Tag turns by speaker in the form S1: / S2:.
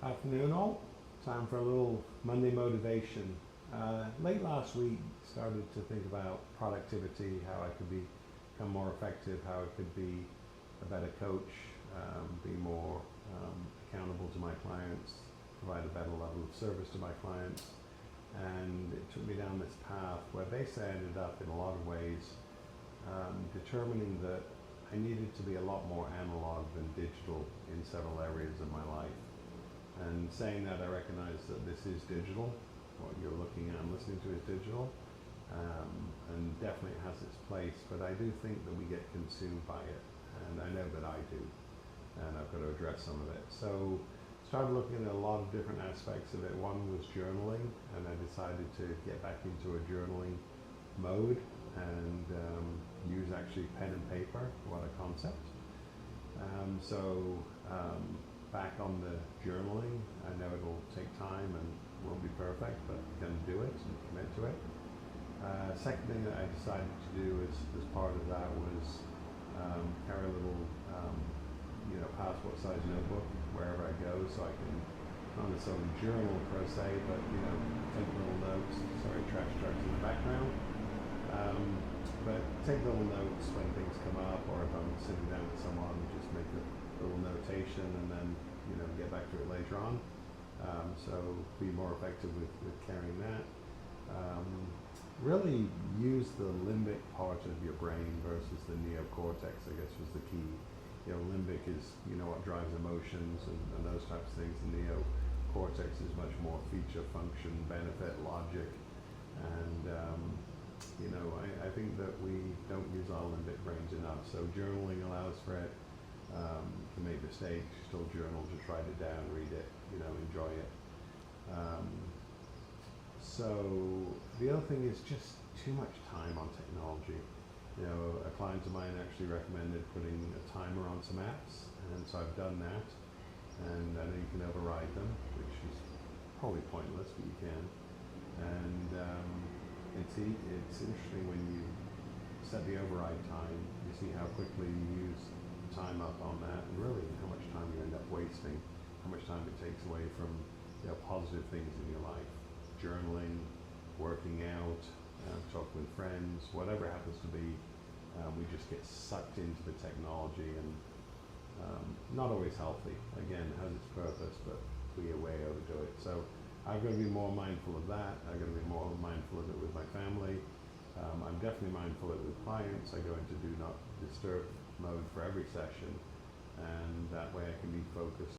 S1: Afternoon all. Time for a little Monday motivation. Late last week, started to think about productivity, how I could become more effective, how I could be a better coach, be more accountable to my clients, provide a better level of service to my clients. And it took me down this path where basically I ended up in a lot of ways determining that I needed to be a lot more analog than digital in several areas of my life. And saying that, I recognize that this is digital. What you're looking at and listening to is digital, and definitely it has its place. But I do think that we get consumed by it, and I know that I do, and I've got to address some of it. So, started looking at a lot of different aspects of it. One was journaling, and I decided to get back into a journaling mode and use actually pen and paper. What a concept! So back on the journaling. I know it'll take time and won't be perfect, but I'm going to do it and commit to it. Second thing that I decided to do as part of that was carry a little, passport size notebook wherever I go, so I can not necessarily journal per se, but take little notes. Sorry, trash trucks in the background. But take little notes when things come up, or if I'm sitting down with someone, just make a little notation and then get back to it later on. So be more effective with carrying that. Really use the limbic part of your brain versus the neocortex, I guess, was the key. Limbic is what drives emotions and those types of things. The neocortex is much more feature, function, benefit, logic, and I think that we don't use our limbic brains enough. So journaling allows for it. To make mistakes, still journal, just write it down, read it, enjoy it. So the other thing is just too much time on technology. A client of mine actually recommended putting a timer on some apps, and so I've done that. And I know you can override them, which is probably pointless, but you can. And it's interesting when you set the override time, you see how quickly you use time up on that, and really how much time you end up wasting, how much time it takes away from positive things in your life, journaling, working out, talking with friends, whatever it happens to be. We just get sucked into the technology, and not always healthy. Again, it has its purpose, but we way overdo it. So I've got to be more mindful of that. I've got to be more mindful of it with my family. I'm definitely mindful of it with clients. I go into do not disturb mode for every session, and that way I can be focused